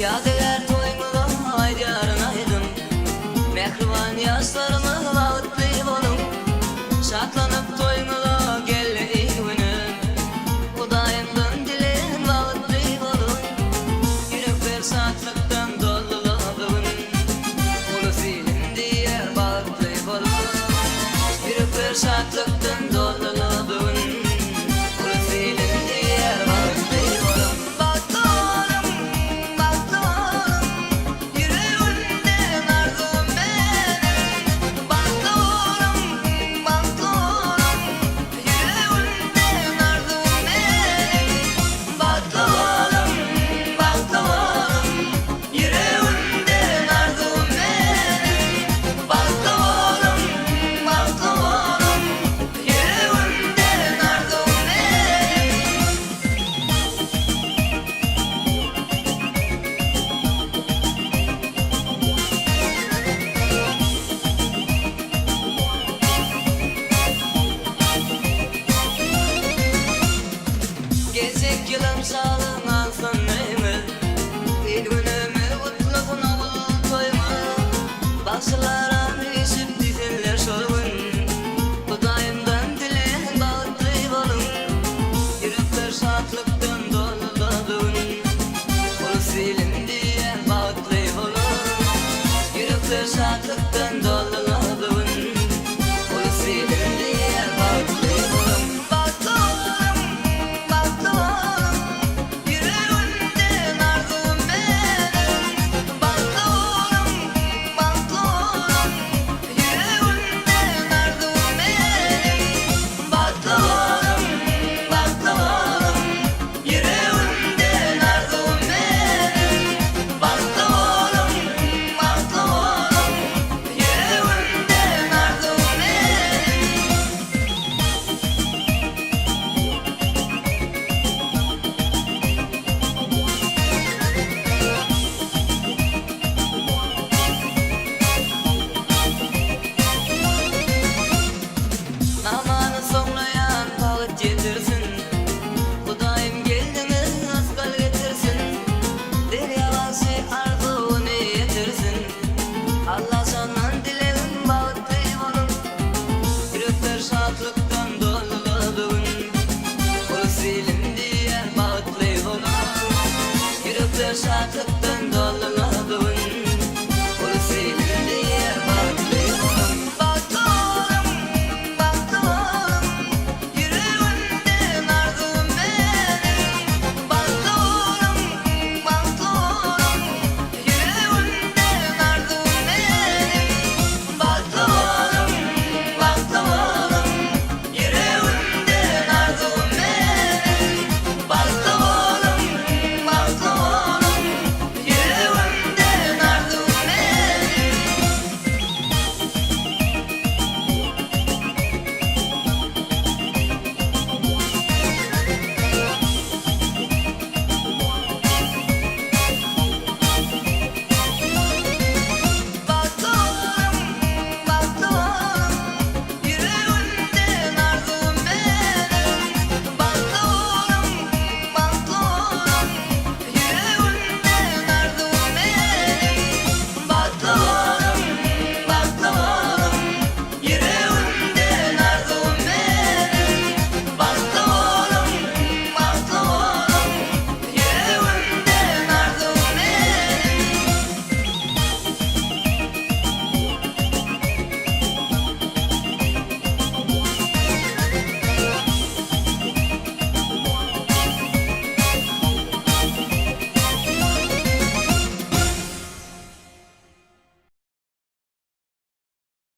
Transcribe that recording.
Yadigar toymuga aydyaryn aýdym. Mehriban ýaşlarymy bagtly bolun. Şatlanyp toymuga geldi günüm. Hudaýymdan dilen bagtly bolun. Yürekler şatlykdan dolulydyn. Ulu silim diýe bagtly bolun. Yürekler şatlykdan dolulydyn. Ulu silim diýe bagtly bolun. Gezek yılım sağlığın alsın neymi? Bir günümü mutluluğuna bul toyma. Başlara düşüp dizinler sorgun. Hudaýymdan dilen bagtly bolun. Yürekler şatlıktan dolulydyn. Ulu silim diýe bagtly bolun. Yürekler şatlıktan dolulydyn. Ulu silim diýe bagtly bolun. Namany soňlaýan pagat ýetirsin. Hudaýym geldiňi askal getirsin. Derýawasy arzuwny ýetirsin. Allah şandan dilegim bagtly bolun. Yürekler şatlykdan dolulydyn. Ulu silim diýe bagtly bolun. Yürekler şatlyk